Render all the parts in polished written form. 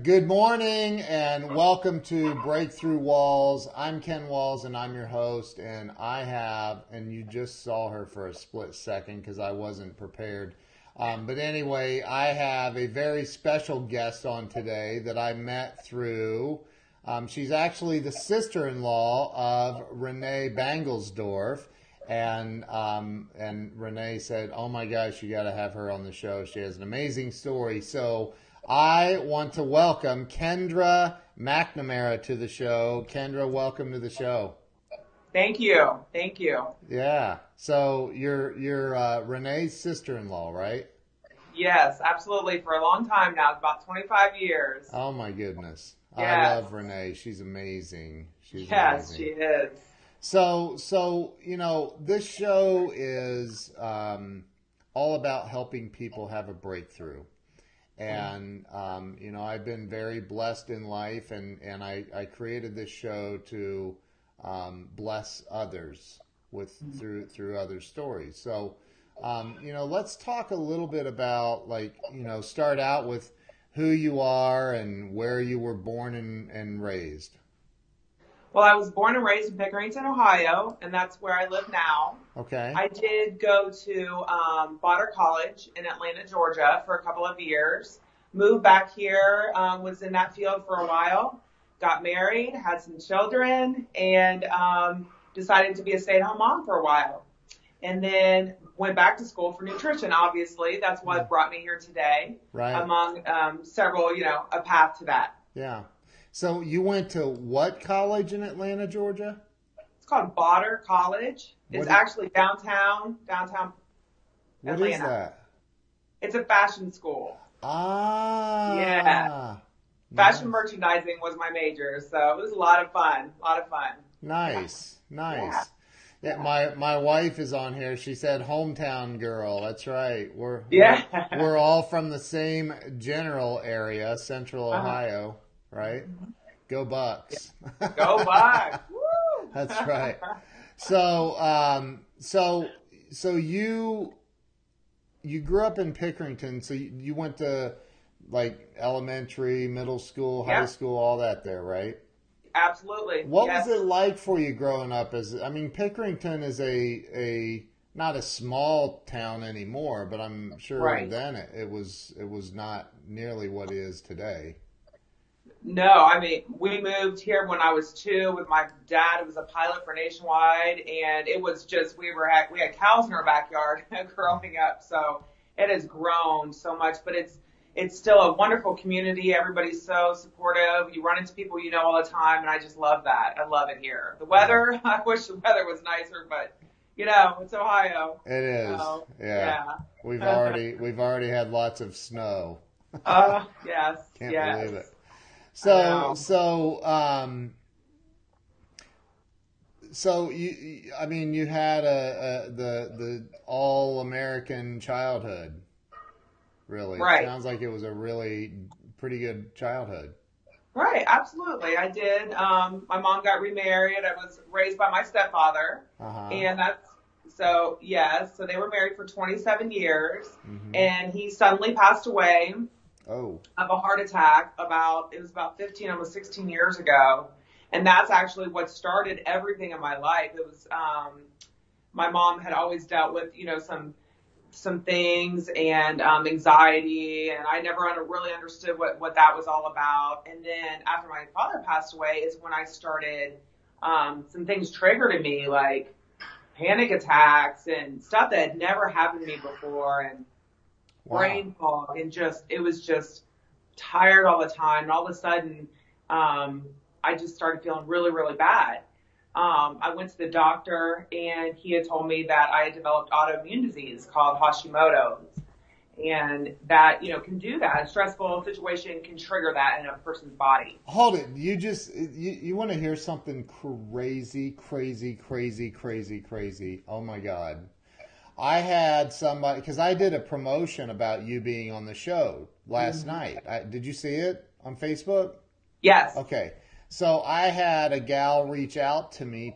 Good morning and welcome to Breakthrough Walls. I'm Ken Walls and I'm your host, and and you just saw her for a split second because I wasn't prepared. But anyway, I have a very special guest on today that I met through, she's actually the sister-in-law of Renee Bangelsdorf. And Renee said, "Oh my gosh, you got to have her on the show. She has an amazing story." So I want to welcome Kendra McNamara to the show. Kendra, welcome to the show. Thank you. Thank you. Yeah. So you're Renee's sister-in-law, right? Yes, absolutely. For a long time now, about 25 years. Oh my goodness. Yes. I love Renee. She's amazing. Yes, she is. So this show is all about helping people have a breakthrough. And, I've been very blessed in life, and I created this show to bless others through other stories. So, let's talk a little bit about, start out with who you are and where you were born and raised. Well, I was born and raised in Pickerington, Ohio, and that's where I live now. Okay. I did go to Potter College in Atlanta, Georgia for a couple of years. Moved back here, was in that field for a while, got married, had some children, and decided to be a stay-at-home mom for a while. And then went back to school for nutrition, obviously. That's what brought me here today, right, among several, a path to that. Yeah. So you went to what college in Atlanta, Georgia? It's called Potter College. It's actually downtown Atlanta. What is that? It's a fashion school. Ah. Yeah. Nice. Fashion merchandising was my major, so it was a lot of fun. Nice. Yeah. Yeah, my wife is on here. She said hometown girl. That's right. We're all from the same general area, Central Ohio. Right? Go Bucks. Go Bucks. Woo! That's right. So you grew up in Pickerington, so you went to like elementary, middle school, high school, all that there, right? Absolutely. What was it like for you growing up Pickerington is a not a small town anymore, but I'm sure then it was not nearly what it is today. No, we moved here when I was 2 with my dad. It was a pilot for Nationwide, and it was just we had cows in our backyard growing up. So it has grown so much, but it's still a wonderful community. Everybody's so supportive. You run into people you know all the time, and I just love that. I love it here. The weather, I wish the weather was nicer, but it's Ohio. It is. So, yeah. We've already had lots of snow. Yes. Can't believe it. So you had the all-American childhood, really. Right. Sounds like it was a really pretty good childhood. Right, absolutely. I did. My mom got remarried. I was raised by my stepfather, and so they were married for 27 years, and he suddenly passed away. Oh. Of a heart attack it was about 15, almost 16 years ago. And that's actually what started everything in my life. It was, my mom had always dealt with, some things and, anxiety, and I never really understood what that was all about. And then after my father passed away is when I started, some things triggered in me, like panic attacks and stuff that had never happened to me before. And brain fog, and it was just tired all the time. And all of a sudden, I just started feeling really, really bad. I went to the doctor, and he had told me that I had developed autoimmune disease called Hashimotos. And that, can do that. A stressful situation can trigger that in a person's body. Hold it. You want to hear something crazy. Oh my God. I had somebody, because I did a promotion about you being on the show last night. Did you see it on Facebook? Yes. Okay. So I had a gal reach out to me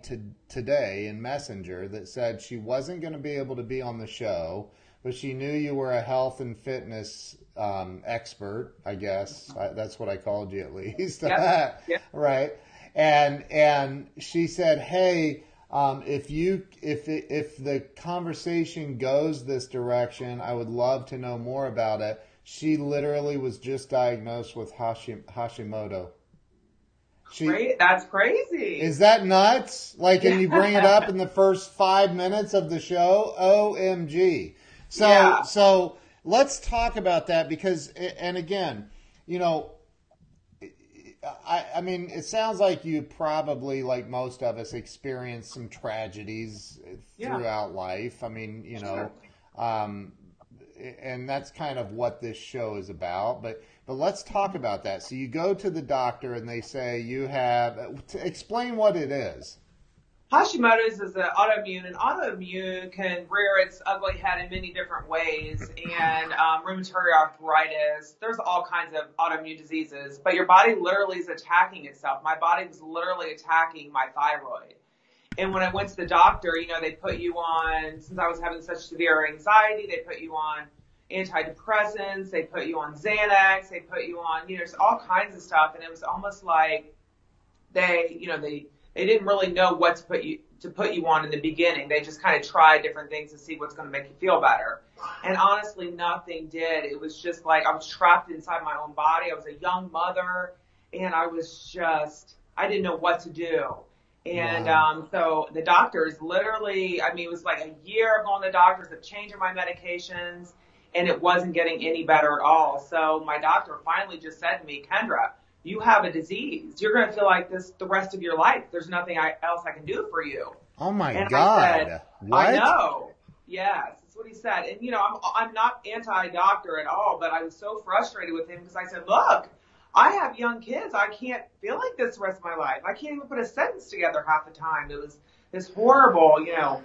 today in Messenger that said she wasn't going to be able to be on the show, but she knew you were a health and fitness expert, I guess. That's what I called you, at least. Yep. Yep. Right. And she said, hey, if the conversation goes this direction, I would love to know more about it. She literally was just diagnosed with Hashimoto. That's crazy. Is that nuts? Like, and you bring it up in the first 5 minutes of the show? OMG. So let's talk about that because, and again, you know, I mean, it sounds like you probably, like most of us, experienced some tragedies throughout life. I mean, you know, and that's kind of what this show is about. But let's talk about that. So you go to the doctor and they say you have, explain what it is. Hashimoto's is an autoimmune, and autoimmune can rear its ugly head in many different ways. And rheumatoid arthritis, there's all kinds of autoimmune diseases, but your body literally is attacking itself. My body was literally attacking my thyroid. And when I went to the doctor, you know, they put you on, since I was having such severe anxiety, they put you on antidepressants, they put you on Xanax, they put you on, you know, all kinds of stuff. And it was almost like they didn't really know what to put you on in the beginning. They just kind of tried different things to see what's going to make you feel better. And honestly, nothing did. It was just like I was trapped inside my own body. I was a young mother, and I didn't know what to do. And so the doctors literally, I mean, it was like a year of going to the doctors, of changing my medications, and it wasn't getting any better at all. So my doctor finally just said to me, Kendra, you have a disease. You're going to feel like this the rest of your life. There's nothing else I can do for you. Oh my God. I said, what? I know. Yes, that's what he said. And, you know, I'm not anti-doctor at all, but I was so frustrated with him because I said, look, I have young kids. I can't feel like this the rest of my life. I can't even put a sentence together half the time. It was this horrible, you know,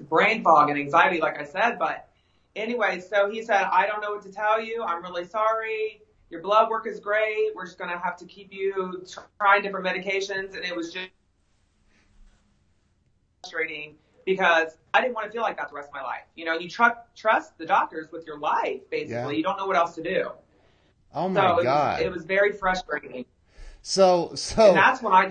brain fog and anxiety, like I said. But anyway, so he said, I don't know what to tell you. I'm really sorry. Your blood work is great. We're just going to have to keep you trying different medications. And it was just frustrating because I didn't want to feel like that the rest of my life. You know, you trust the doctors with your life, basically. Yeah. You don't know what else to do. Oh my God. It was very frustrating. So and that's when I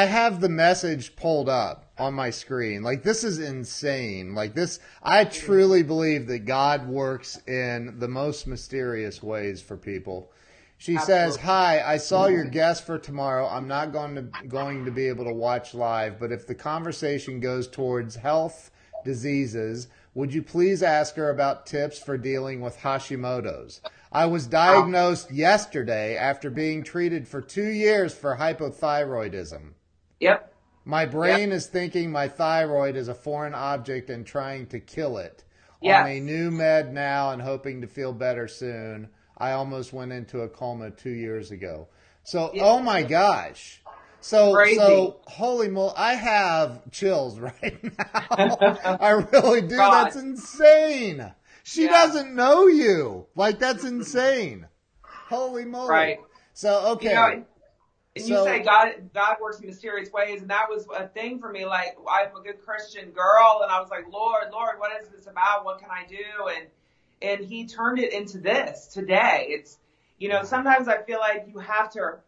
have the message pulled up on my screen. Like, this is insane. Like, this, I truly believe that God works in the most mysterious ways for people. She says, hi, I saw your guest for tomorrow. I'm not going to be able to watch live, but if the conversation goes towards health diseases, would you please ask her about tips for dealing with Hashimoto's? I was diagnosed yesterday after being treated for 2 years for hypothyroidism. Yep. My brain is thinking my thyroid is a foreign object and trying to kill it. Yes. On a new med now and hoping to feel better soon. I almost went into a coma 2 years ago. So, oh my gosh. So holy moly, I have chills right now. I really do. God. That's insane. She doesn't know you. Like, that's insane. Holy moly. Right. So, okay. You know, and you say God works in mysterious ways, and that was a thing for me. Like, I'm a good Christian girl, and I was like, Lord, what is this about? What can I do? And he turned it into this today. It's, you know, sometimes I feel like you have to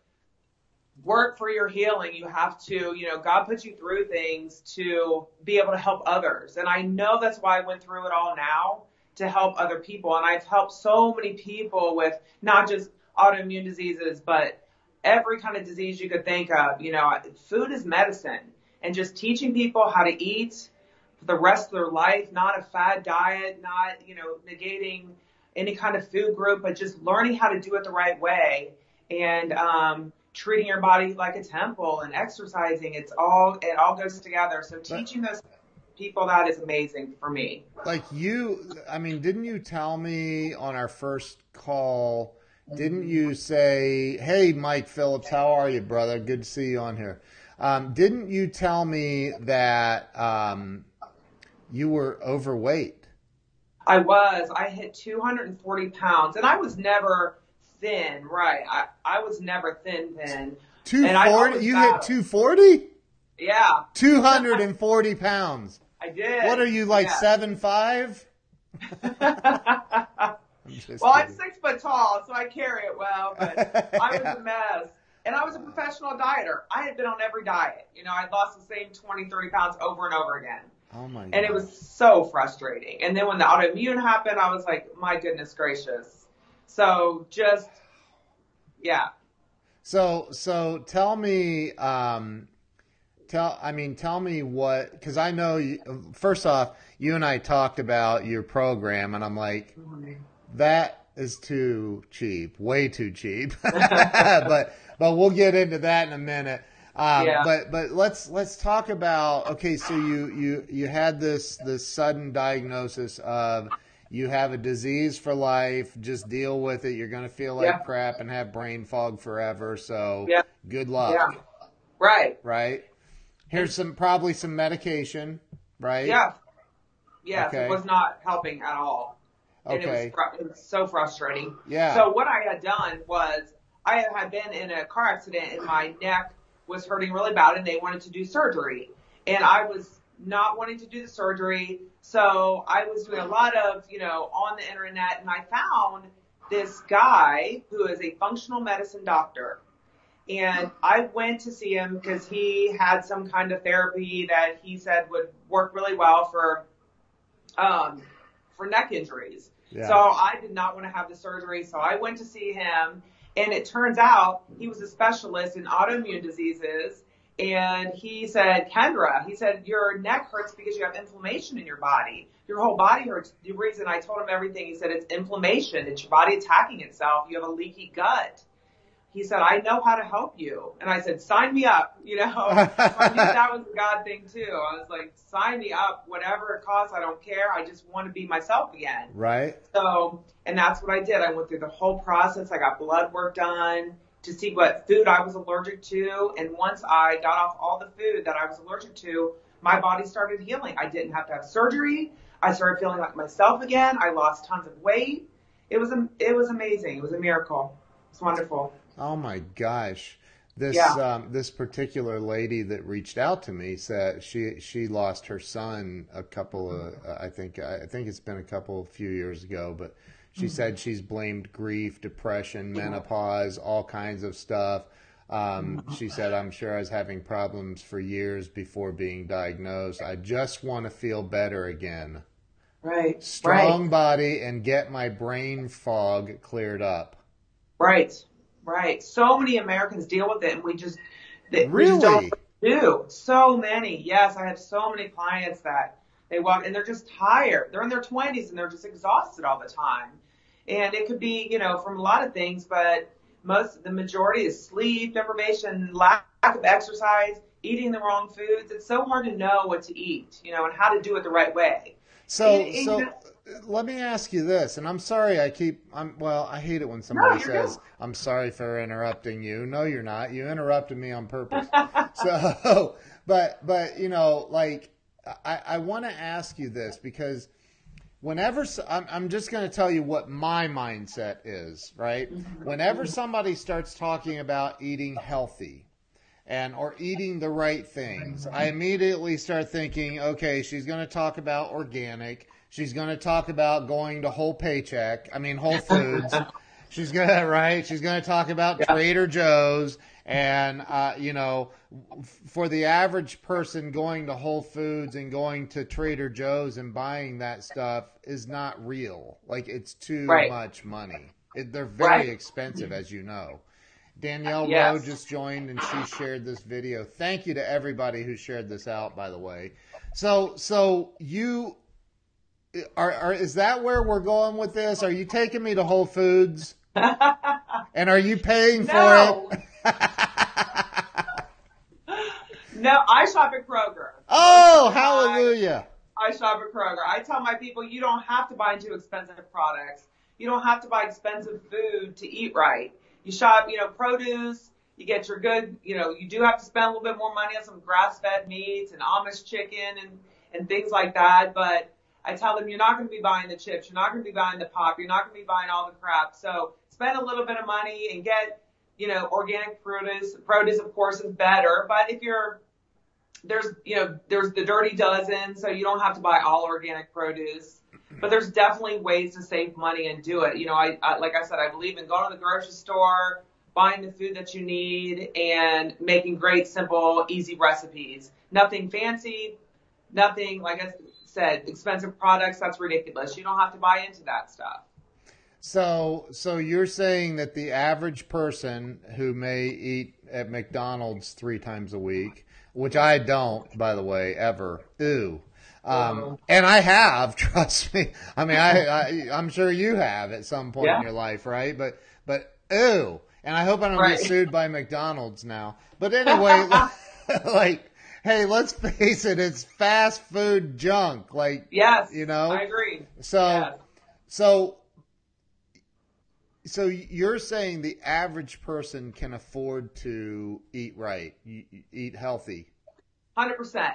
work for your healing. You have to, you know, God puts you through things to be able to help others. And I know that's why I went through it all now, to help other people. And I've helped so many people with not just autoimmune diseases, but every kind of disease you could think of. You know, food is medicine, and just teaching people how to eat for the rest of their life, not a fad diet, not, you know, negating any kind of food group, but just learning how to do it the right way, and treating your body like a temple and exercising. It all goes together. So teaching those people that is amazing for me. Like didn't you tell me on our first call, didn't you say, hey, Mike Phillips, how are you, brother? Good to see you on here. Didn't you tell me that you were overweight? I was. I hit 240 pounds, and I was never thin, right? I was never thin. 240? You hit 240? Yeah. 240 pounds. I did. What are you, like 7'5"? Well, I'm 6 foot tall, so I carry it well, but I was a mess. And I was a professional dieter. I had been on every diet. You know, I'd lost the same 20, 30 pounds over and over again. Oh my God. And it was so frustrating. And then when the autoimmune happened, I was like, my goodness gracious. So just, yeah. So tell me, tell me what, because I know, first off, you and I talked about your program, and I'm like, that is too cheap, way too cheap. but we'll get into that in a minute. But let's talk about, okay, so you had this sudden diagnosis of, you have a disease for life, just deal with it. You're going to feel like crap and have brain fog forever. So good luck. Yeah. Right. Right. Here's probably some medication, right? Yeah. Yes, okay. It was not helping at all. And okay. it was so frustrating. Yeah. So what I had done was I had been in a car accident and my neck was hurting really bad and they wanted to do surgery. And I was not wanting to do the surgery. So I was doing a lot of, on the internet, and I found this guy who is a functional medicine doctor. And I went to see him because he had some kind of therapy that he said would work really well for neck injuries. Yeah. So I did not want to have the surgery. So I went to see him, and it turns out he was a specialist in autoimmune diseases. And he said, Kendra, he said, your neck hurts because you have inflammation in your body. Your whole body hurts. The reason I told him everything, he said, it's inflammation. It's your body attacking itself. You have a leaky gut. He said, I know how to help you. And I said, sign me up, So I knew that was a God thing too. I was like, sign me up, whatever it costs. I don't care. I just want to be myself again. Right. So, and that's what I did. I went through the whole process. I got blood work done to see what food I was allergic to. And once I got off all the food that I was allergic to, my body started healing. I didn't have to have surgery. I started feeling like myself again. I lost tons of weight. It was amazing. It was a miracle. It's wonderful. Oh my gosh. This particular lady that reached out to me said she lost her son a couple of I think it's been a few years ago, but she said she's blamed grief, depression, menopause, all kinds of stuff. She said, I'm sure I was having problems for years before being diagnosed. I just want to feel better again. Right. Strong body and get my brain fog cleared up. Right. Right. So many Americans deal with it, and we just really don't do. So many. Yes, I have so many clients that they walk and they're just tired. They're in their 20s and they're just exhausted all the time. And it could be, from a lot of things, but the majority is sleep deprivation, lack of exercise, eating the wrong foods. It's so hard to know what to eat, and how to do it the right way. So let me ask you this, and I'm sorry I hate it when somebody says, I'm sorry for interrupting you. No, you're not. You interrupted me on purpose. So, but I want to ask you this because whenever, I'm just going to tell you what my mindset is, right? Whenever somebody starts talking about eating healthy, or eating the right things, I immediately start thinking, okay, she's going to talk about organic. She's going to talk about going to Whole Foods. She's going to talk about Trader Joe's. And, for the average person, going to Whole Foods and going to Trader Joe's and buying that stuff is not real. Like, it's too much money. They're very expensive, as you know. Danielle Rowe just joined, and she shared this video. Thank you to everybody who shared this out, by the way. So you is that where we're going with this? Are you taking me to Whole Foods? And are you paying for it? No, I shop at Kroger. Oh, hallelujah. I shop at Kroger. I tell my people, you don't have to buy into expensive products. You don't have to buy expensive food to eat right. You shop, produce, you get your good, you do have to spend a little bit more money on some grass-fed meats and Amish chicken and things like that. But I tell them, you're not going to be buying the chips. You're not going to be buying the pop. You're not going to be buying all the crap. So spend a little bit of money and get, organic produce. Produce, of course, is better. But if there's the dirty dozen, so you don't have to buy all organic produce. But there's definitely ways to save money and do it. You know, I like I said, I believe in going to the grocery store, buying the food that you need, and making great, simple, easy recipes. Nothing fancy, nothing, like I said, expensive products. That's ridiculous. You don't have to buy into that stuff. So you're saying that the average person who may eat at McDonald's 3 times a week, which I don't, by the way, ever. Ew. And I have, trust me. I mean, I'm sure you have at some point in your life, right? But ew. And I hope I don't get sued by McDonald's now. But anyway, like, hey, let's face it, it's fast food junk. Like, yes, you know, I agree. So you're saying the average person can afford to eat right, eat healthy? 100%.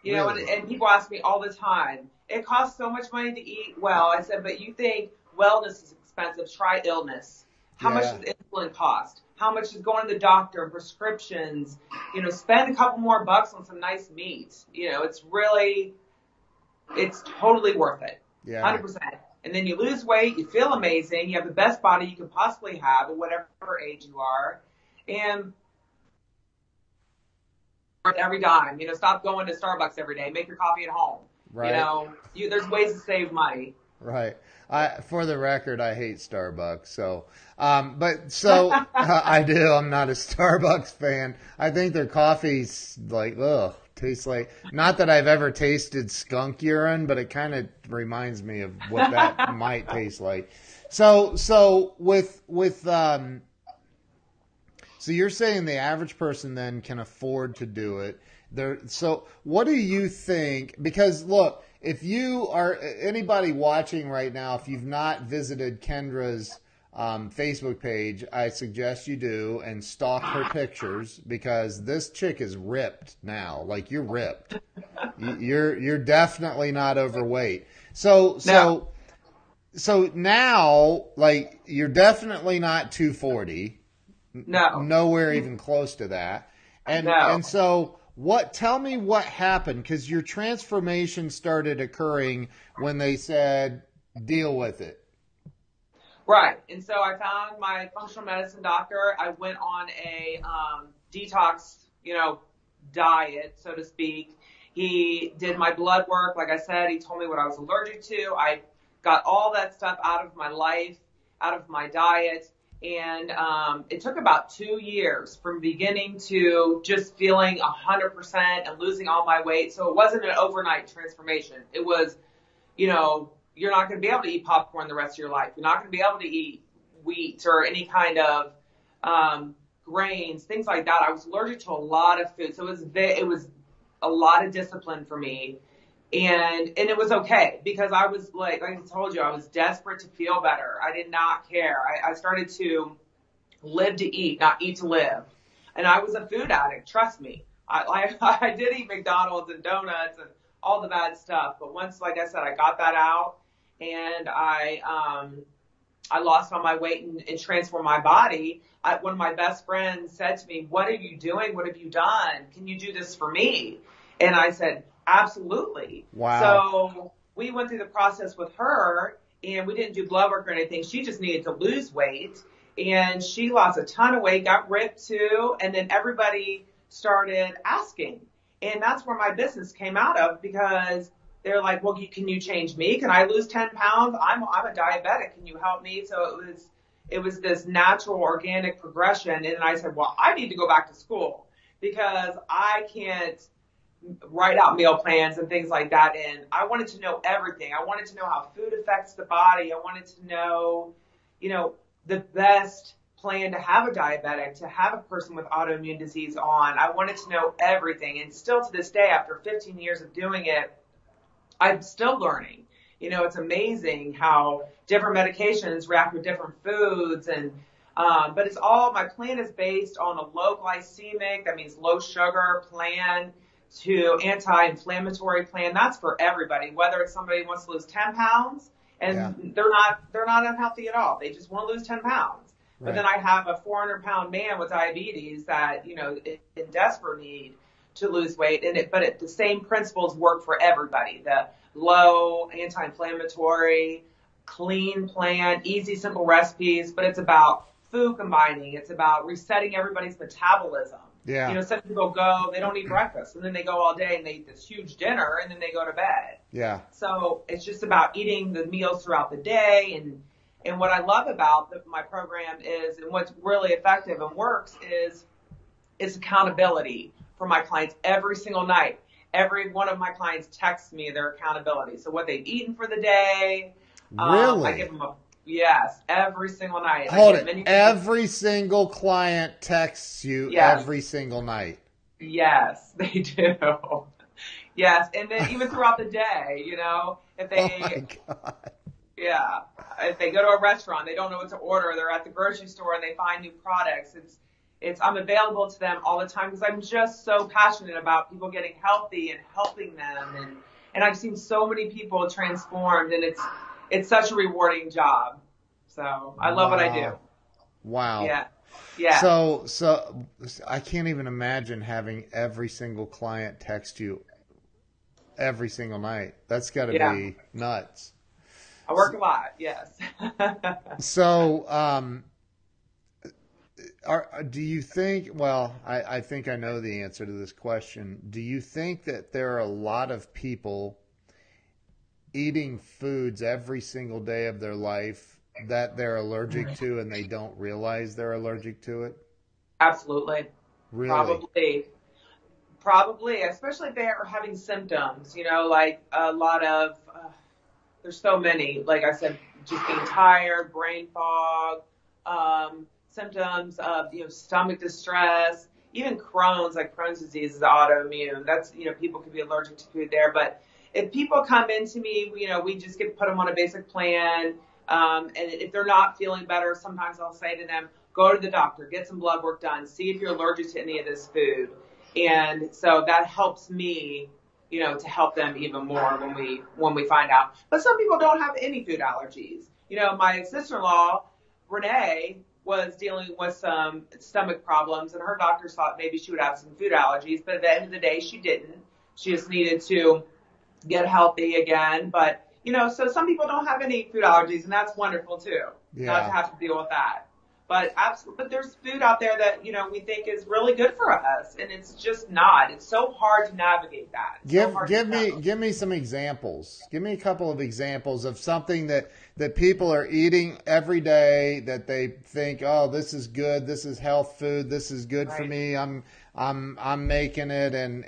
You Really? know, and people ask me all the time, it costs so much money to eat well. I said, but you think wellness is expensive. Try illness. How much does insulin cost? How much is going to the doctor and prescriptions? You know, spend a couple more bucks on some nice meat. You know, it's totally worth it. Yeah. 100%. And then you lose weight, you feel amazing, you have the best body you could possibly have at whatever age you are. And every dime, you know, stop going to Starbucks every day, make your coffee at home. Right. You know, there's ways to save money. Right. For the record, I hate Starbucks. So, I do. I'm not a Starbucks fan. I think their coffee's like, tastes like, not that I've ever tasted skunk urine, but it kind of reminds me of what that might taste like. So you're saying the average person then can afford to do it. So what do you think? Because look, if you are anybody watching right now, if you've not visited Kendra's Facebook page, I suggest you do and stalk her pictures, because this chick is ripped now. Like, you're ripped. You're definitely not overweight. So now, like, you're definitely not 240. No. Nowhere even close to that. And so tell me what happened, because your transformation started occurring when they said, deal with it. Right. And so I found my functional medicine doctor. I went on a detox, you know, diet, so to speak. He did my blood work. Like I said, he told me what I was allergic to. I got all that stuff out of my life, out of my diet. And it took about 2 years from beginning to just feeling 100% and losing all my weight. So it wasn't an overnight transformation. It was, you know, you're not going to be able to eat popcorn the rest of your life. You're not going to be able to eat wheat or any kind of grains, things like that. I was allergic to a lot of food. So it was a lot of discipline for me. And it was okay, because I was like I told you, I was desperate to feel better. I did not care. I started to live to eat, not eat to live. And I was a food addict, trust me. I did eat McDonald's and donuts and all the bad stuff. But once, like I said, I got that out, and I lost all my weight and transformed my body. One of my best friends said to me, "What are you doing? What have you done? Can you do this for me?" And I said, absolutely. Wow. So we went through the process with her, and we didn't do blood work or anything. She just needed to lose weight, and she lost a ton of weight, got ripped too. And then everybody started asking. And that's where my business came out of, because they're like, well, can you change me? Can I lose 10 pounds? I'm a diabetic. Can you help me? So it was this natural, organic progression. And I said, well, I need to go back to school, because I can't write out meal plans and things like that. And I wanted to know everything. I wanted to know how food affects the body. I wanted to know, you know, the best plan to have a diabetic, to have a person with autoimmune disease on. I wanted to know everything. And still to this day, after 15 years of doing it, I'm still learning. You know, it's amazing how different medications react with different foods. And but it's all, my plan is based on a low glycemic, that means low sugar plan, to anti-inflammatory plan. That's for everybody, whether it's somebody who wants to lose 10 pounds and they're not unhealthy at all. They just want to lose 10 pounds. Right. But then I have a 400-pound man with diabetes that, you know, in desperate need to lose weight, but the same principles work for everybody. The low, anti-inflammatory, clean plan, easy, simple recipes, but it's about food combining. It's about resetting everybody's metabolism. Yeah. You know, some people go, they don't eat breakfast, and then they go all day and they eat this huge dinner, and then they go to bed. Yeah. So it's just about eating the meals throughout the day. And what I love about my program is, and what's really effective and works is accountability for my clients every single night. Every one of my clients texts me their accountability. So what they've eaten for the day. Really? I give them yes, every single night. Hold it. Every single client texts you every single night. Yes, they do. Yes, and then even throughout the day, you know, if they, oh my God. Yeah, if they go to a restaurant, they don't know what to order. They're at the grocery store and they find new products. I'm available to them all the time because I'm just so passionate about people getting healthy and helping them, and I've seen so many people transformed, and it's such a rewarding job. So I love what I do. Wow. Yeah. Yeah. So I can't even imagine having every single client text you every single night. That's got to be nuts. I work a lot. Yes. So, do you think, well, I think I know the answer to this question. Do you think that there are a lot of people eating foods every single day of their life that they're allergic to and they don't realize they're allergic to it? Absolutely. Really? Probably, especially if they are having symptoms, you know, like a lot of, there's so many, like I said, just being tired, brain fog, symptoms of, you know, stomach distress, even Crohn's, like Crohn's disease is autoimmune. That's, you know, people could be allergic to food there. But if people come into me, you know, we just put them on a basic plan. And if they're not feeling better, sometimes I'll say to them, go to the doctor, get some blood work done, see if you're allergic to any of this food. And so that helps me, you know, to help them even more when we find out. But some people don't have any food allergies. You know, my sister-in-law, Renee, was dealing with some stomach problems, and her doctors thought maybe she would have some food allergies, but at the end of the day, she didn't. She just needed to get healthy again. But, you know, so some people don't have any food allergies, and that's wonderful too, not to have to deal with that. But there's food out there that, you know, we think is really good for us, and it's just not. It's so hard to navigate that. Give me some examples. Give me a couple of examples of something that people are eating every day that they think, oh, this is good, this is health food, this is good for me. I'm making it, and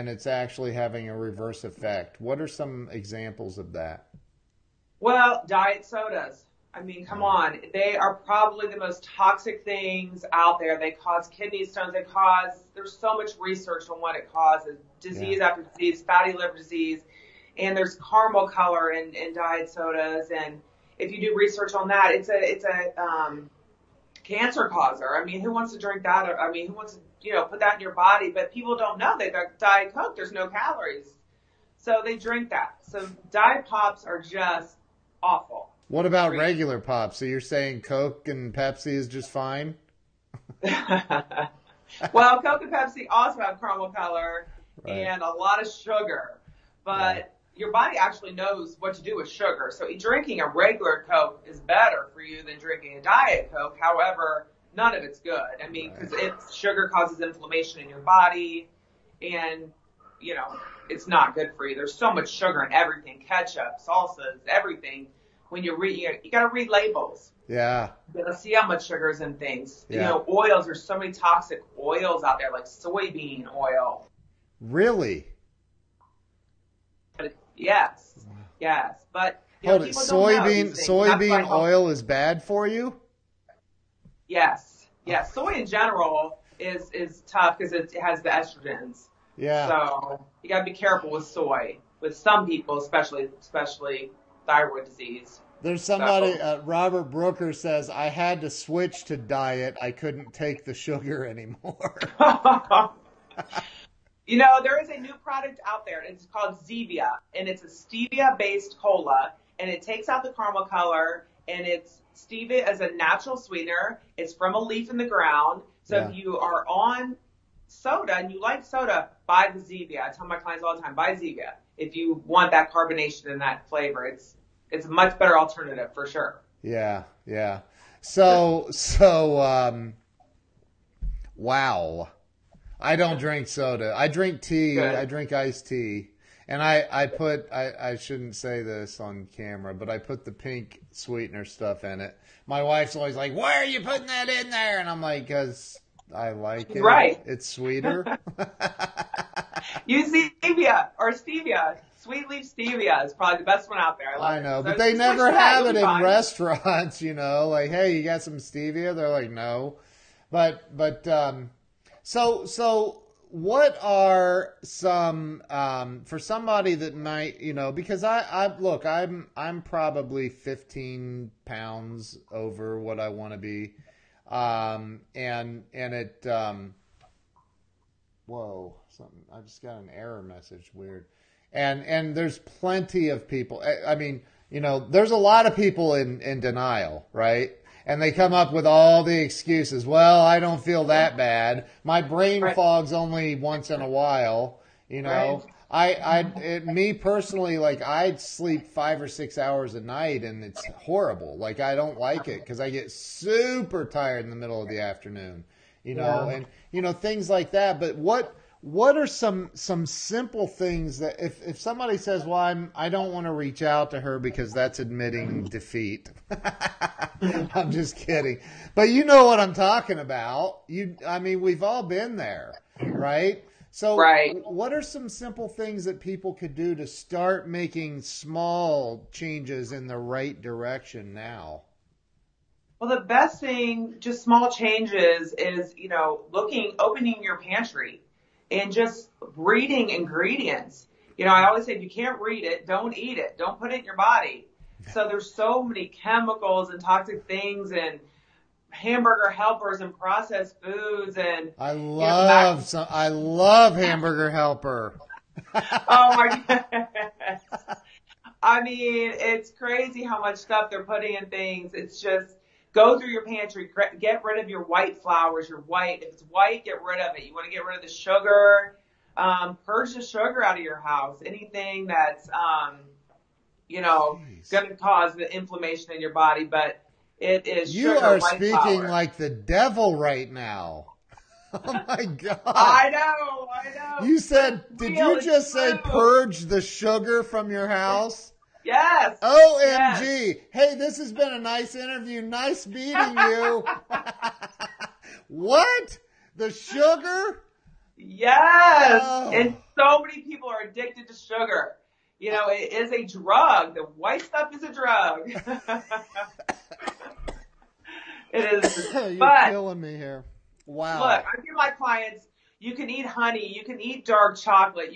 it's actually having a reverse effect. What are some examples of that? Well, diet sodas. I mean, come on. They are probably the most toxic things out there. They cause kidney stones. There's so much research on what it causes. Disease after disease, fatty liver disease. And there's caramel color in diet sodas. And if you do research on that, it's a cancer causer. I mean, who wants to drink that? I mean, who wants to, you know, put that in your body? But people don't know. They got Diet Coke. There's no calories. So they drink that. So Diet Pops are just awful. What about regular pop? So you're saying Coke and Pepsi is just fine? Well, Coke and Pepsi also have caramel color and a lot of sugar. But your body actually knows what to do with sugar. So drinking a regular Coke is better for you than drinking a Diet Coke. However, none of it's good. I mean, because sugar causes inflammation in your body. And, you know, it's not good for you. There's so much sugar in everything. Ketchup, salsas, everything. When you got to read labels. Yeah. You got to see how much sugar is in things. Yeah. You know, oils, there's so many toxic oils out there, like soybean oil. Really? Yes. But, you know, soybean oil is bad for you? Yes. Soy in general is tough because it has the estrogens. Yeah. So you got to be careful with soy. With some people, especially thyroid disease. There's somebody, Robert Brooker says, I had to switch to diet. I couldn't take the sugar anymore. You know, there is a new product out there. It's called Zevia, and it's a stevia-based cola, and it takes out the caramel color, and it's stevia as a natural sweetener. It's from a leaf in the ground. So if you are on soda and you like soda, buy the Zevia. I tell my clients all the time, buy Zevia. If you want that carbonation and that flavor, it's a much better alternative for sure. Yeah, yeah. So, wow. I don't drink soda. I drink tea. Good. I drink iced tea. And I shouldn't say this on camera, but I put the pink sweetener stuff in it. My wife's always like, why are you putting that in there? And I'm like, because I like it. Right. It's sweeter. Use stevia or stevia. Sweet leaf stevia is probably the best one out there. I know, but So they never have it in fine. restaurants, like, hey, you got some stevia? They're like, no. So what are some, for somebody that might, because I'm probably 15 pounds over what I want to be. Whoa, something, I just got an error message. Weird. And there's plenty of people. I mean, there's a lot of people in denial, right? And they come up with all the excuses. Well, I don't feel that bad. My brain fog's only once in a while, Right. Me personally, like, I'd sleep 5 or 6 hours a night and it's horrible. Like, I don't like it because I get super tired in the middle of the afternoon, and, things like that. But what are some simple things that if somebody says, well, I don't want to reach out to her because that's admitting defeat. I'm just kidding. But you know what I'm talking about. We've all been there, right? So what are some simple things that people could do to start making small changes in the right direction now? Well, the best thing, just small changes, is, opening your pantry and just reading ingredients. I always say, if you can't read it, don't eat it. Don't put it in your body. So there's so many chemicals and toxic things and hamburger helpers and processed foods and I love hamburger helper. Oh my goodness. I mean, it's crazy how much stuff they're putting in things. It's just, go through your pantry, get rid of your white flours, your white. If it's white, get rid of it. You want to get rid of the sugar. Purge the sugar out of your house. Anything that's, going to cause the inflammation in your body. But it is you sugar, are white speaking flour. like the devil right now. Oh my God. I know. You said, did you just say purge the sugar from your house? Yes. OMG. Yes. Hey, this has been a nice interview. Nice meeting you. What? The sugar? Yes. Oh. And so many people are addicted to sugar. It is a drug. The white stuff is a drug. It is. You're killing me here. Wow. Look, I give my clients, you can eat honey, you can eat dark chocolate,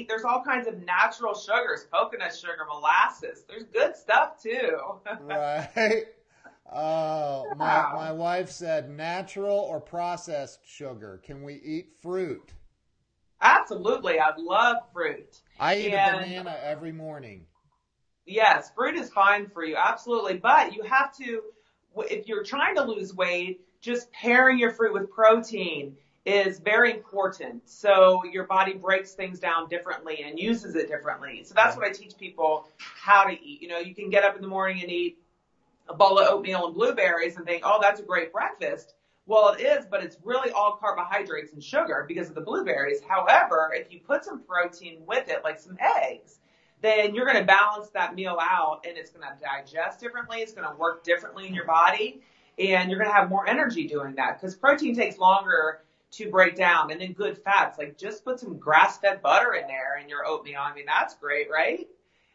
there's all kinds of natural sugars, coconut sugar, molasses. There's good stuff too. Right. Oh, my wife said natural or processed sugar. Can we eat fruit? Absolutely. I love fruit. I eat a banana every morning. Yes, fruit is fine for you. Absolutely. But you have to, if you're trying to lose weight, just pairing your fruit with protein is very important. So your body breaks things down differently and uses it differently. So that's what I teach people how to eat. You can get up in the morning and eat a bowl of oatmeal and blueberries and think, oh, that's a great breakfast. Well, it is, but it's really all carbohydrates and sugar because of the blueberries. However, if you put some protein with it, like some eggs, then you're going to balance that meal out and it's going to digest differently. It's going to work differently in your body. And you're going to have more energy doing that because protein takes longer to break down. And then good fats, like just put some grass-fed butter in there in your oatmeal. I mean, that's great, right?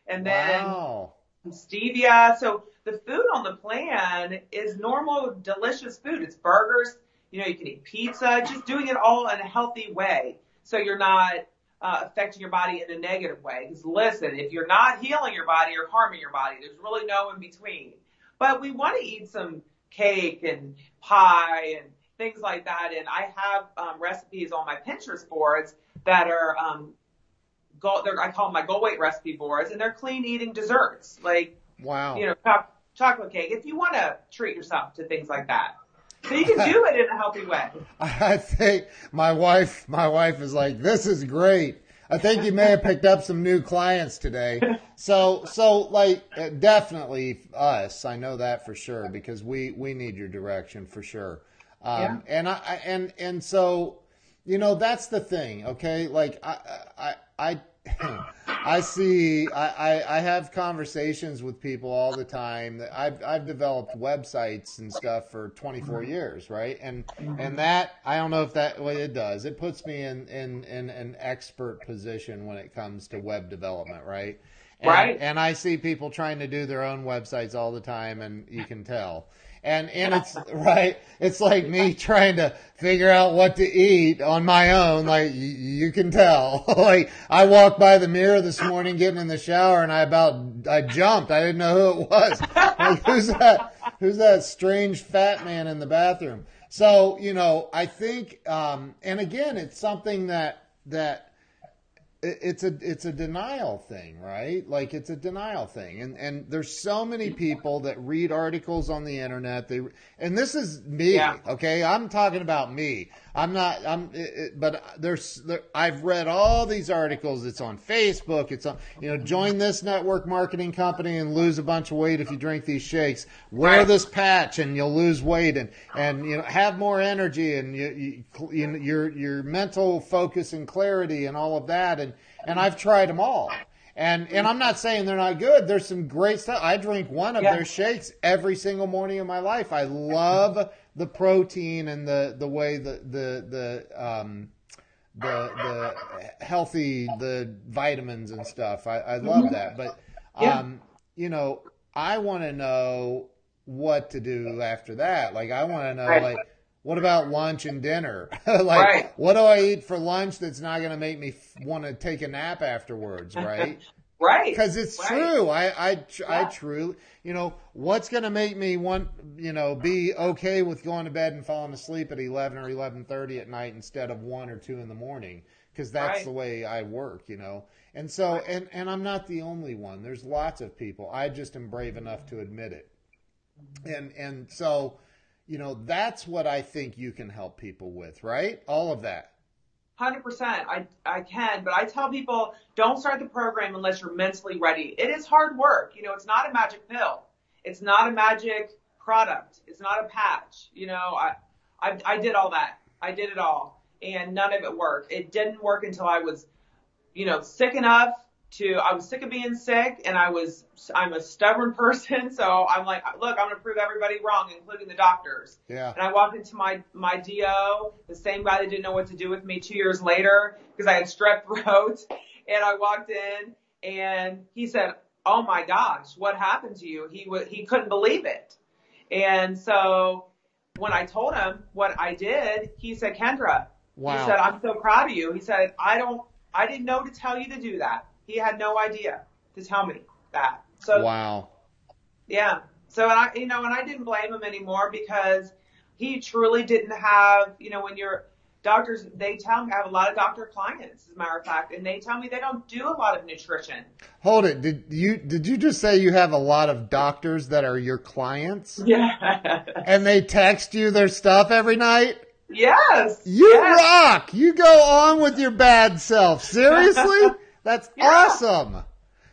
And then some stevia. So the food on the plan is normal, delicious food. It's burgers. You can eat pizza, just doing it all in a healthy way. So you're not affecting your body in a negative way. Because listen, if you're not healing your body, you're harming your body. There's really no in between. But we want to eat some cake and pie and things like that. And I have recipes on my Pinterest boards that are, I call them my goal weight recipe boards, and they're clean eating desserts. Like, wow. Chocolate cake, if you want to treat yourself to things like that. So you can do it in a healthy way. I think my wife is like, this is great. I think you may have picked up some new clients today. So like definitely us. I know that for sure because we need your direction for sure. Yeah. And so, you know, that's the thing. Okay. Like I I have conversations with people all the time. I've developed websites and stuff for 24 years, right? And that, I don't know if that, well, it does. It puts me in an expert position when it comes to web development, right? And I see people trying to do their own websites all the time, and you can tell. And it's right. It's like me trying to figure out what to eat on my own. Like you can tell. Like I walked by the mirror this morning, getting in the shower, and I jumped. I didn't know who it was. Like who's that? Who's that strange fat man in the bathroom? So you know, I think, and again, it's something that it's a denial thing, right? Like it's a denial thing. And there's so many people that read articles on the internet. And this is me, okay? I'm talking about me. But I've read all these articles. It's on Facebook. It's on, you know, join this network marketing company and lose a bunch of weight if you drink these shakes. Wear this patch and you'll lose weight and you know, have more energy and your mental focus and clarity and all of that. And I've tried them all. And I'm not saying they're not good. There's some great stuff. I drink one of their shakes every single morning of my life. I love the protein and the way the healthy, the vitamins and stuff. I love that. But you know, I want to know what to do after that. Like I want to know like, what about lunch and dinner? Like, what do I eat for lunch that's not going to make me want to take a nap afterwards, right? Because it's true. I truly, you know, what's going to make me want, you know, be okay with going to bed and falling asleep at 11 or 11:30 at night instead of 1 or 2 in the morning? Because that's the way I work, you know. And so, and I'm not the only one. There's lots of people. I just am brave enough to admit it. And so, you know, that's what I think you can help people with, right? All of that. 100%. I can, but I tell people don't start the program unless you're mentally ready. It is hard work. You know, it's not a magic pill. It's not a magic product. It's not a patch. You know, I did all that. I did it all and none of it worked. It didn't work until I was, you know, sick enough I was sick of being sick and I'm a stubborn person. So I'm like, look, I'm going to prove everybody wrong, including the doctors. Yeah. And I walked into my DO, the same guy that didn't know what to do with me 2 years later because I had strep throat. And I walked in and he said, oh my gosh, what happened to you? He couldn't believe it. And so when I told him what I did, he said, Kendra, he said, I'm so proud of you. He said, I didn't know to tell you to do that. He had no idea to tell me that. So yeah. So and I didn't blame him anymore because he truly didn't have, you know, when you're doctors, they tell me I have a lot of doctor clients, as a matter of fact, and they tell me they don't do a lot of nutrition. Hold it. Did you just say you have a lot of doctors that are your clients? Yeah. And they text you their stuff every night? Yes. You rock. You go on with your bad self. Seriously? That's awesome.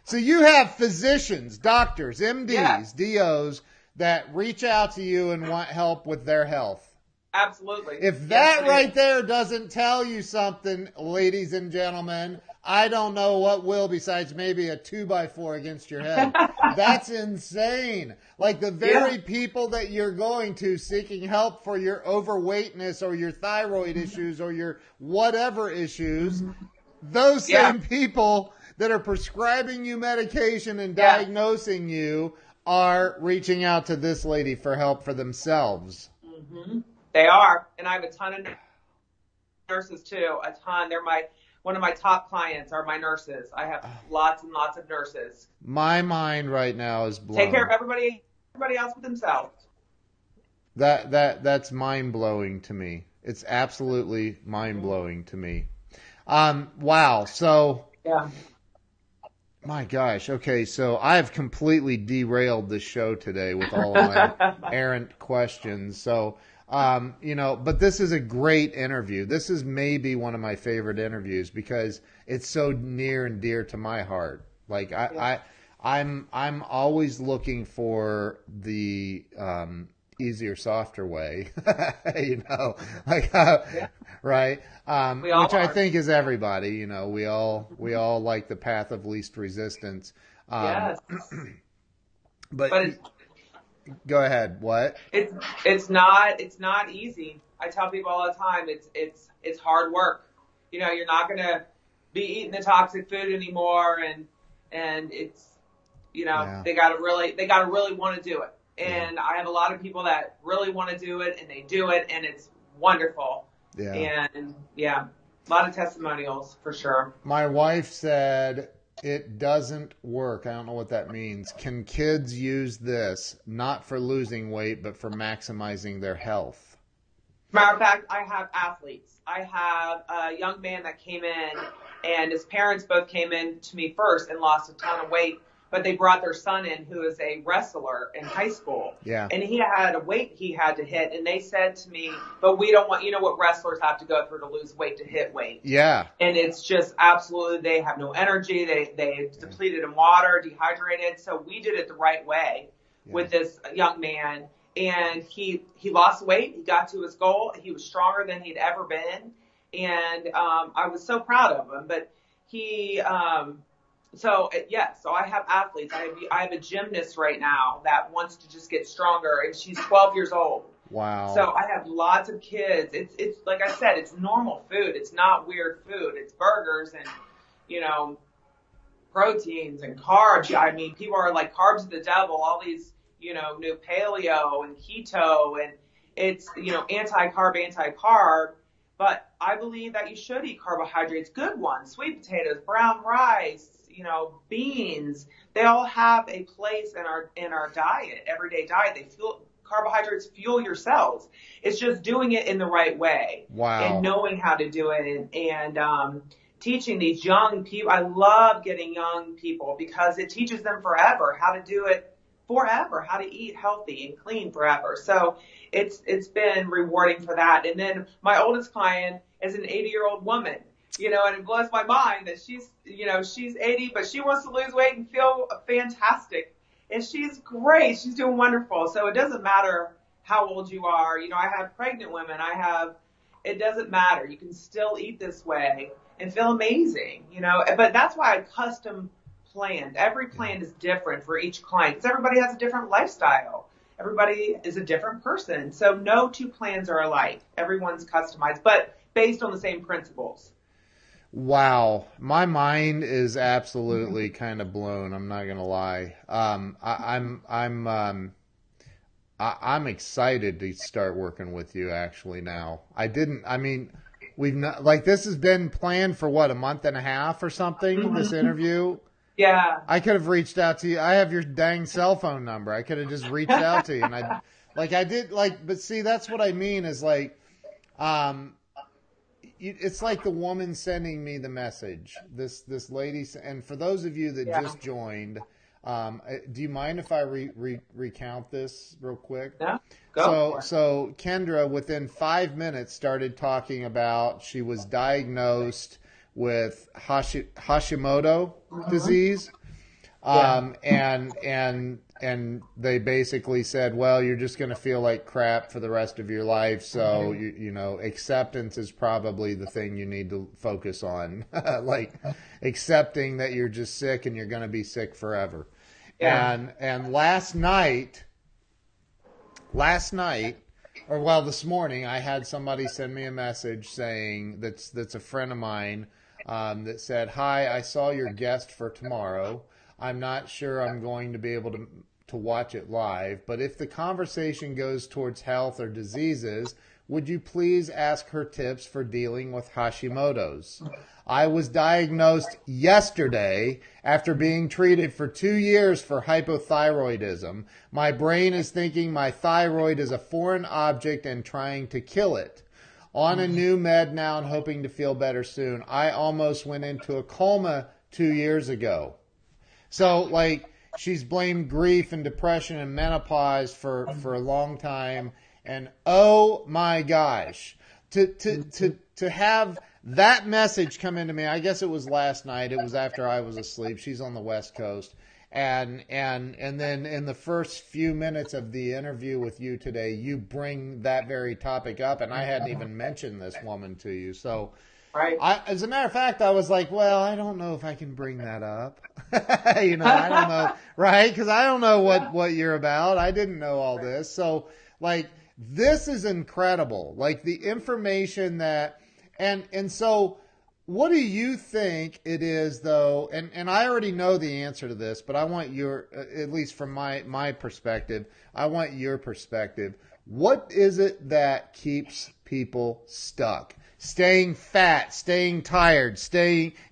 So you have physicians, doctors, MDs, DOs that reach out to you and want help with their health. Absolutely. If that right there doesn't tell you something, ladies and gentlemen, I don't know what will besides maybe a 2x4 against your head. That's insane. Like the very people that you're going to seeking help for your overweightness or your thyroid issues or your whatever issues, those same people that are prescribing you medication and diagnosing you are reaching out to this lady for help for themselves. Mm-hmm. They are. And I have a ton of nurses too. A ton. They're one of my top clients are my nurses. I have lots and lots of nurses. My mind right now is blown. Take care of everybody else with themselves. That's mind blowing to me. It's absolutely mind blowing to me. Wow. So, my gosh. Okay. So I have completely derailed the show today with all of my errant questions. So, But this is a great interview. This is maybe one of my favorite interviews because it's so near and dear to my heart. Like I'm always looking for the easier, softer way, right? Which I think is everybody. We all like the path of least resistance. Yes. But go ahead. What? It's not easy. I tell people all the time it's hard work. You're not gonna be eating the toxic food anymore, and it's they gotta really want to do it. And I have a lot of people that really want to do it, and they do it, and it's wonderful. Yeah. And a lot of testimonials for sure. My wife said it doesn't work. I don't know what that means. Can kids use this not for losing weight, but for maximizing their health? Matter of fact, I have athletes. I have a young man that came in, and his parents both came in to me first and lost a ton of weight. But they brought their son in who is a wrestler in high school. Yeah. And he had a weight he had to hit. And they said to me, but we don't want, what wrestlers have to go through to lose weight, to hit weight. Yeah. And it's just absolutely, they have no energy. They depleted in water, dehydrated. So we did it the right way with this young man. And he lost weight. He got to his goal. He was stronger than he'd ever been. And I was so proud of him. But he... So I have athletes. I have a gymnast right now that wants to just get stronger, and she's 12 years old. Wow. So I have lots of kids. It's like I said, it's normal food. It's not weird food. It's burgers and, proteins and carbs. I mean, people are like carbs of the devil, all these, new paleo and keto, and it's, anti-carb. But I believe that you should eat carbohydrates, good ones, sweet potatoes, brown rice, beans. They all have a place in our diet, everyday diet. Carbohydrates fuel your cells. It's just doing it in the right way. Wow. And knowing how to do it and teaching these young people. I love getting young people because it teaches them forever how to do it forever, how to eat healthy and clean forever. So it's been rewarding for that. And then my oldest client is an 80-year-old woman. And it blows my mind that she's 80, but she wants to lose weight and feel fantastic. And she's great. She's doing wonderful. So it doesn't matter how old you are. I have pregnant women. It doesn't matter. You can still eat this way and feel amazing, But that's why I custom planned. Every plan is different for each client because everybody has a different lifestyle. Everybody is a different person. So no two plans are alike. Everyone's customized, but based on the same principles. Wow, my mind is absolutely kind of blown. I'm not gonna lie. I'm excited to start working with you. Actually, now we've not this has been planned for what, a month and a half or something. This interview. Yeah. I could have reached out to you. I have your dang cell phone number. I could have just reached out to you, and but see, that's what I mean is it's like the woman sending me the message. This lady, and for those of you that just joined, do you mind if I recount this real quick? Yeah, go. So Kendra, within 5 minutes, started talking about she was diagnosed with Hashimoto disease, and they basically said, well, you're just going to feel like crap for the rest of your life. So, acceptance is probably the thing you need to focus on. Accepting that you're just sick and you're going to be sick forever. Yeah. And last night, this morning, I had somebody send me a message saying that's a friend of mine, that said, hi, I saw your guest for tomorrow. I'm not sure I'm going to be able to watch it live, but if the conversation goes towards health or diseases, would you please ask her tips for dealing with Hashimoto's? I was diagnosed yesterday after being treated for 2 years for hypothyroidism. My brain is thinking my thyroid is a foreign object and trying to kill it. On a new med now and hoping to feel better soon. I almost went into a coma 2 years ago. So, she's blamed grief and depression and menopause for a long time. And oh my gosh, to have that message come into me, I guess it was last night. It was after I was asleep. She's on the West Coast. And then in the first few minutes of the interview with you today, you bring that very topic up, and I hadn't even mentioned this woman to you. So, right. As a matter of fact, I was like, well, I don't know if I can bring that up. I don't know, right? Because I don't know what you're about. I didn't know all this. So, like, this is incredible. Like, the information that, and so, what do you think it is, though? And I already know the answer to this, but I want your, at least from my perspective, I want your perspective. What is it that keeps people stuck? Staying fat, staying tired,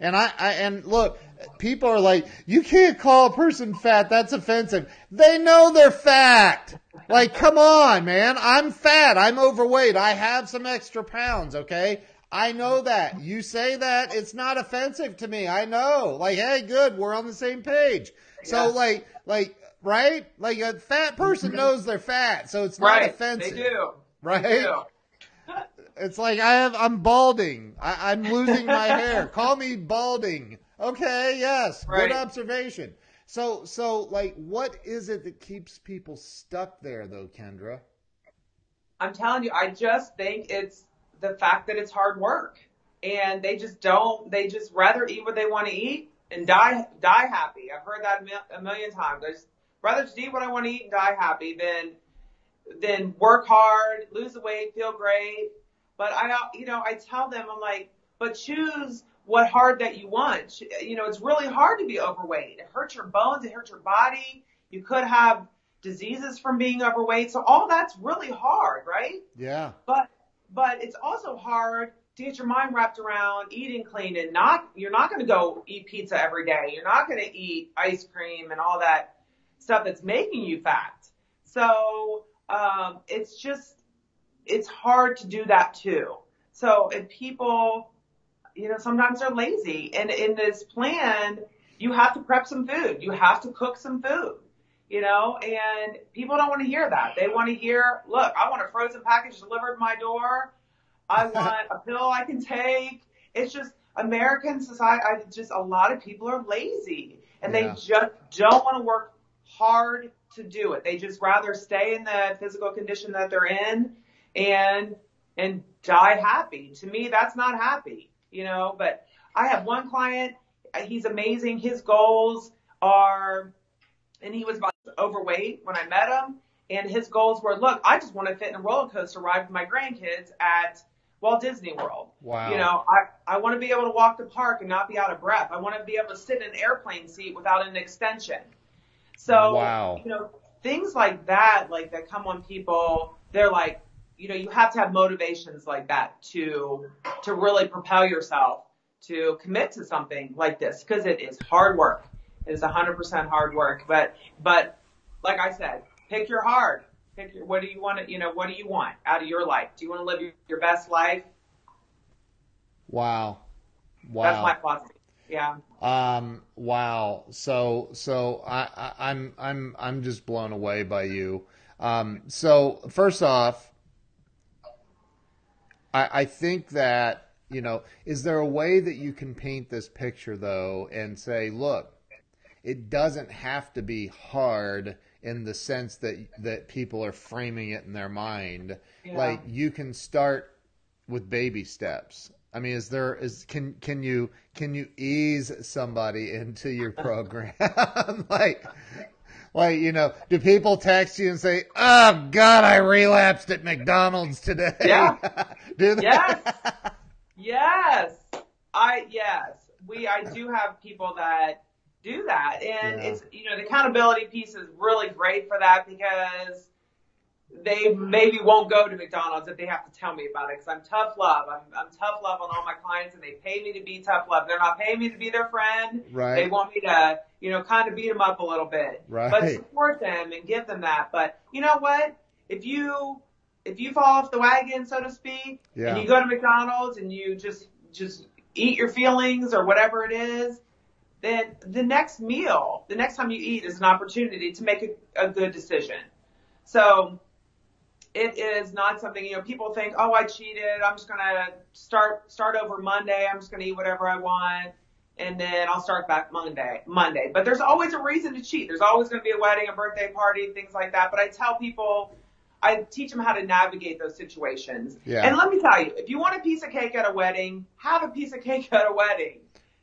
and look, people are like, you can't call a person fat. That's offensive. They know they're fat. Like, come on, man. I'm fat. I'm overweight. I have some extra pounds. Okay. I know that. You say that, it's not offensive to me. I know. Like, hey, good, we're on the same page. So, like, right? Like, a fat person knows they're fat, so it's not offensive. They do. Right? They do. It's like I'm balding. I'm losing my hair. Call me balding. Okay, yes. Right. Good observation. So, like, what is it that keeps people stuck there, though, Kendra? I'm telling you, I just think it's the fact that it's hard work, and they just rather eat what they want to eat and die happy. I've heard that a million times. I just rather just eat what I want to eat and die happy than work hard, lose the weight, feel great. But I tell them, I'm like, but choose what hard that you want. It's really hard to be overweight. It hurts your bones. It hurts your body. You could have diseases from being overweight. So all that's really hard, right? Yeah. But it's also hard to get your mind wrapped around eating clean and you're not going to go eat pizza every day. You're not going to eat ice cream and all that stuff that's making you fat. So, it's hard to do that too. So if people, sometimes they're lazy, and in this plan, you have to prep some food. You have to cook some food. And people don't want to hear that. They want to hear, look, I want a frozen package delivered to my door. I want a pill I can take. It's just American society. A lot of people are lazy, and they just don't want to work hard to do it. They just rather stay in the physical condition that they're in and die happy. To me, that's not happy, but I have one client. He's amazing. His goals are, and he was about overweight when I met him, and his goals were, look, I just want to fit in a roller coaster ride with my grandkids at Walt Disney World. Wow. I want to be able to walk the park and not be out of breath. I want to be able to sit in an airplane seat without an extension. So, wow. Things like that come on people. They're like, you have to have motivations like that to really propel yourself to commit to something like this, because it is hard work. It is 100% hard work. But like I said, pick your heart. What do you want what do you want out of your life? Do you want to live your best life? Wow. That's my philosophy. Yeah. Wow. So I'm just blown away by you. So first off, I think that, is there a way that you can paint this picture, though, and say, look, it doesn't have to be hard in the sense that people are framing it in their mind. Yeah. Like, you can start with baby steps. I mean, can you ease somebody into your program? like, do people text you and say, oh God, I relapsed at McDonald's today? Yeah. Do they? Yes. I do have people that do that. And it's, the accountability piece is really great for that, because they maybe won't go to McDonald's if they have to tell me about it, because I'm tough love. I'm tough love on all my clients, and they pay me to be tough love. They're not paying me to be their friend. Right. They want me to, kind of beat them up a little bit. Right. But support them and give them that. But you know what? If you fall off the wagon, so to speak, and you go to McDonald's and you just eat your feelings or whatever it is, then the next time you eat is an opportunity to make a good decision. So it is not something, people think, oh, I cheated. I'm just going to start over Monday. I'm just going to eat whatever I want. And then I'll start back Monday. But there's always a reason to cheat. There's always going to be a wedding, a birthday party, things like that. But I tell people, I teach them how to navigate those situations. Yeah. And let me tell you, if you want a piece of cake at a wedding, have a piece of cake at a wedding.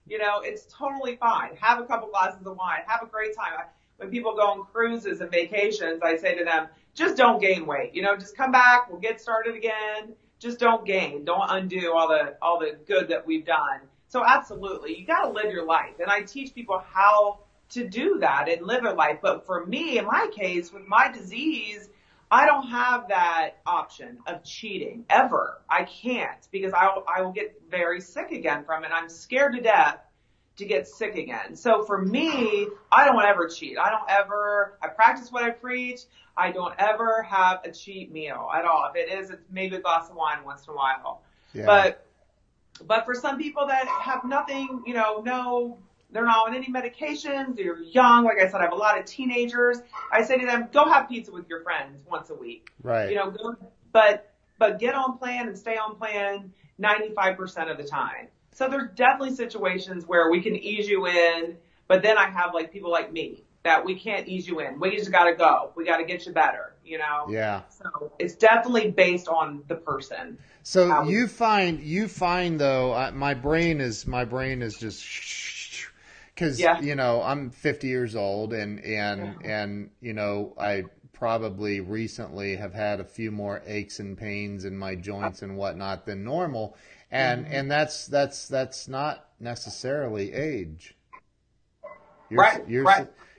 It's totally fine. Have a couple glasses of wine. Have a great time. When people go on cruises and vacations, I say to them, just don't gain weight. Just come back. We'll get started again. Just don't gain. Don't undo all the good that we've done. So absolutely, you got to live your life. And I teach people how to do that and live a life. But for me, in my case, with my disease, I don't have that option of cheating ever. I can't, because I will get very sick again from it. I'm scared to death to get sick again. So for me, I don't ever cheat. I practice what I preach. I don't ever have a cheat meal at all. If it is, it's maybe a glass of wine once in a while. Yeah. But for some people that have nothing, they're not on any medications, they're young. Like I said, I have a lot of teenagers. I say to them, go have pizza with your friends once a week. Right. But get on plan and stay on plan 95% of the time. So there's definitely situations where we can ease you in, but then I have people like me that we can't ease you in. We just got to go. We got to get you better, Yeah. So it's definitely based on the person. So you find though, my brain is just, because, I'm 50 years old and I probably recently have had a few more aches and pains in my joints and whatnot than normal. And that's not necessarily age. Right.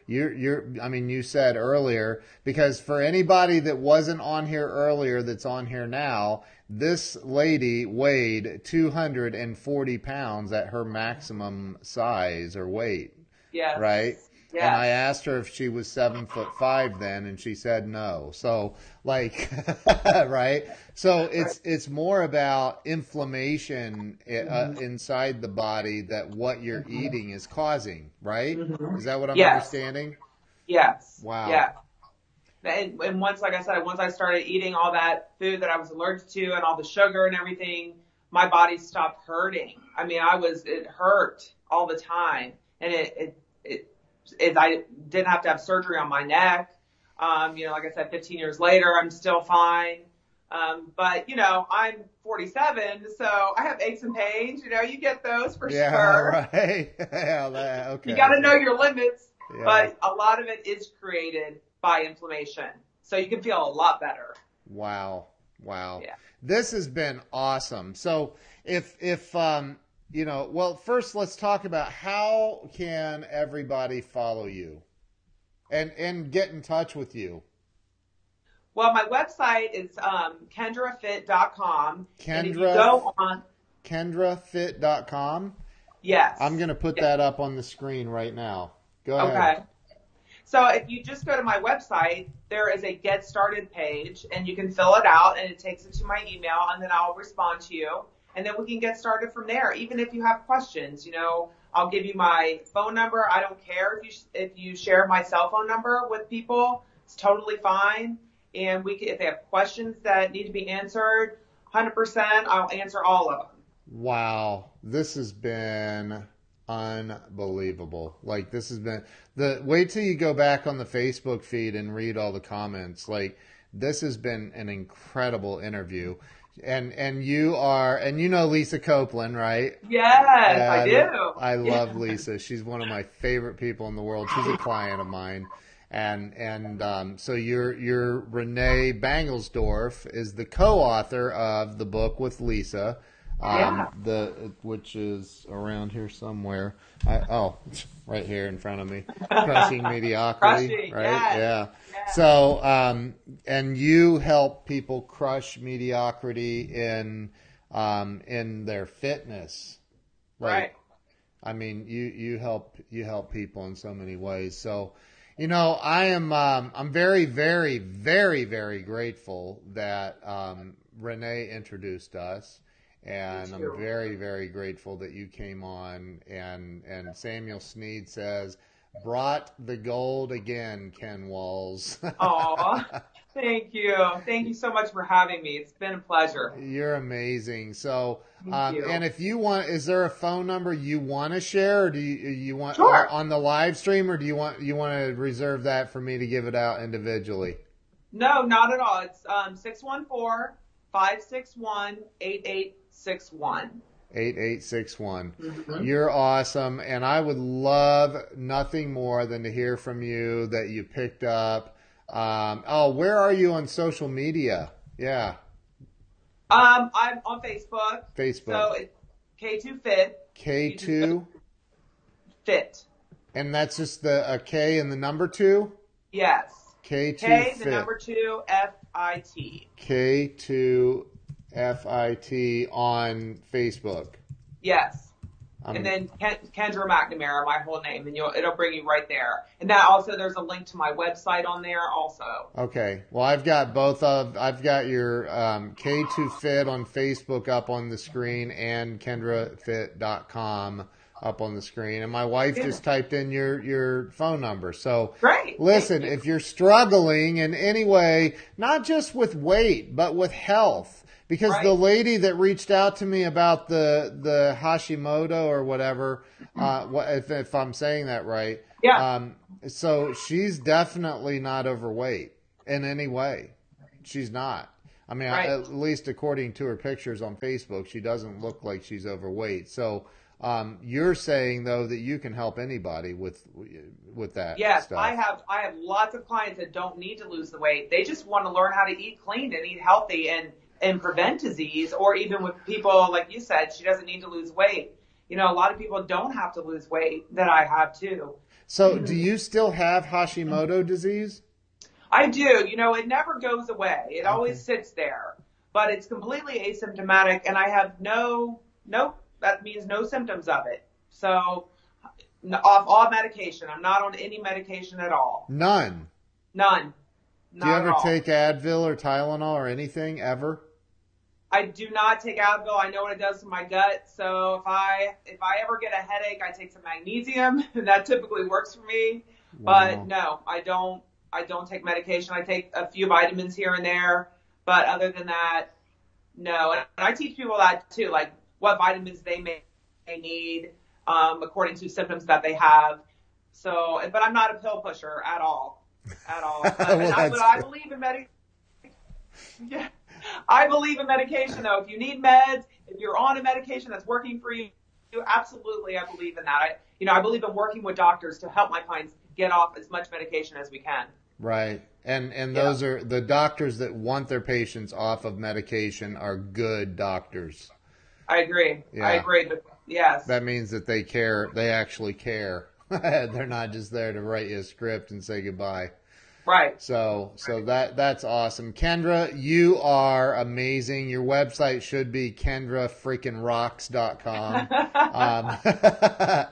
You said earlier, because for anybody that wasn't on here earlier that's on here now, this lady weighed 240 pounds at her maximum size or weight. Yes. Right? Yes. And I asked her if she was 7'5" then, and she said no. So, right? So it's more about inflammation inside the body that what you're eating is causing, right? Mm-hmm. Is that what I'm understanding? Yes. Wow. Yeah. And once, like I said, once I started eating all that food that I was allergic to and all the sugar and everything, my body stopped hurting. I mean, it hurt all the time, and I didn't have to have surgery on my neck. Like I said, 15 years later, I'm still fine. But I'm 47, so I have aches and pains. You get those for sure. Right. Yeah, okay. You got to know your limits. Yeah. But a lot of it is created by inflammation, so you can feel a lot better. Wow. Yeah. This has been awesome. So if first let's talk about how can everybody follow you and get in touch with you. Well, my website is kendrafit.com. And if you go on kendrafit.com. Yes. I'm going to put that up on the screen right now. Go ahead. Okay. So if you just go to my website, there is a Get Started page, and you can fill it out, and it takes it to my email, and then I'll respond to you, and then we can get started from there. Even if you have questions, I'll give you my phone number. I don't care if you share my cell phone number with people. It's totally fine. And if they have questions that need to be answered, 100%, I'll answer all of them. Wow. This has been unbelievable. This has been wait till you go back on the Facebook feed and read all the comments. This has been an incredible interview. And you Lisa Copeland, right? Yes, I do. I love Lisa. She's one of my favorite people in the world. She's a client of mine. And so your Renee Bangelsdorf is the co-author of the book with Lisa. Which is around here somewhere. It's right here in front of me. Crushing Mediocrity, right? Yeah. So, and you help people crush mediocrity in their fitness, right? I mean, you help people in so many ways. So, I'm very, very, very, very grateful that Renee introduced us. And I'm very, very grateful that you came on. And Samuel Sneed says, brought the gold again, Ken Walls. Oh, thank you. Thank you so much for having me. It's been a pleasure. You're amazing. So, Thank you. and if you want, is there a phone number you want to share, or do you want Sure. on the live stream, or do you want to reserve that for me to give it out individually? No, not at all. It's 614-561-8861. 8861. Mm-hmm. You're awesome, and I would love nothing more than to hear from you that you picked up. Where are you on social media? Yeah. I'm on Facebook. Facebook. So it's K2 Fit. K2 Fit. And that's just a K and the number 2? Yes. K2 K, Fit. the number 2, F-I-T. K2 FIT on Facebook. Yes. And then Kendra McNamara, my whole name, and it'll bring you right there. And that also, there's a link to my website on there also. Okay. Well, I've got your K2 Fit on Facebook up on the screen and KendraFit.com up on the screen. And my wife just typed in your phone number. So great. Listen, if you're struggling in any way, not just with weight, but with health, because the lady that reached out to me about the Hashimoto or whatever, if I'm saying that right, so she's definitely not overweight in any way. She's not. I mean, at least according to her pictures on Facebook, she doesn't look like she's overweight. So you're saying though that you can help anybody with that. Yes, stuff. I have lots of clients that don't need to lose the weight. They just want to learn how to eat clean and eat healthy and prevent disease, or even with people, like you said, she doesn't need to lose weight. You know, a lot of people don't have to lose weight that I have too. So do you still have Hashimoto disease? I do. You know, it never goes away. It always sits there, but it's completely asymptomatic, and I have that means no symptoms of it. So off all medication. I'm not on any medication at all. None? None. Do you ever take Advil or Tylenol or anything ever? I do not take Advil. I know what it does to my gut. So if I ever get a headache, I take some magnesium, and that typically works for me. Wow. But no, I don't take medication. I take a few vitamins here and there, but other than that, no. And I teach people that too, like what vitamins they may need according to symptoms that they have. So, but I'm not a pill pusher at all. I believe in medication. Yeah. I believe in medication, though. If you need meds, if you're on a medication that's working for you, absolutely, I believe in that. I believe in working with doctors to help my clients get off as much medication as we can. Right. And those are the doctors that want their patients off of medication are good doctors. I agree. Yeah. I agree. But yes. That means that they care. They actually care. They're not just there to write you a script and say goodbye. Right. So that's awesome. Kendra, you are amazing. Your website should be KendraFreakinRocks.com.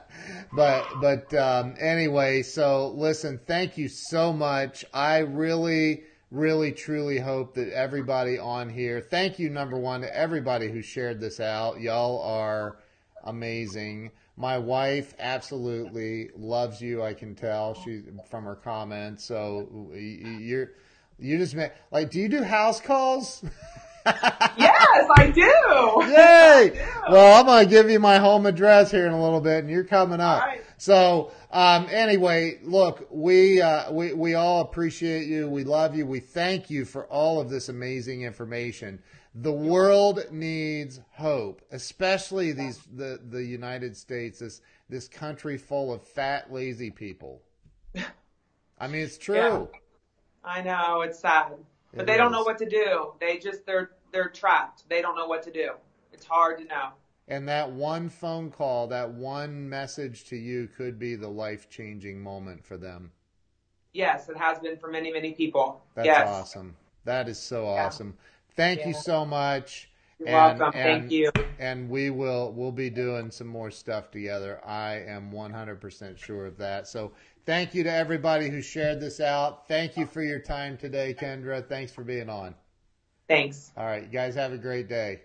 But anyway, so listen, thank you so much. I really, really, truly hope that everybody on here, thank you, number one, to everybody who shared this out. Y'all are amazing. My wife absolutely loves you. I can tell she's from her comments. So you just like, do you do house calls? Yes, I do. Yay! I do. Well, I'm going to give you my home address here in a little bit, and you're coming up. All right. So anyway, look, we all appreciate you. We love you. We thank you for all of this amazing information. The world needs hope, especially the United States, this country full of fat, lazy people. I mean, it's true. Yeah. I know, it's sad. But they don't know what to do. They're trapped. They don't know what to do. It's hard to know. And that one phone call, that one message to you could be the life-changing moment for them. Yes, it has been for many, many people. That's awesome. That is so awesome. Thank you so much. You're welcome. Thank you. And we'll be doing some more stuff together. I am 100% sure of that. So thank you to everybody who shared this out. Thank you for your time today, Kendra. Thanks for being on. Thanks. All right. You guys have a great day.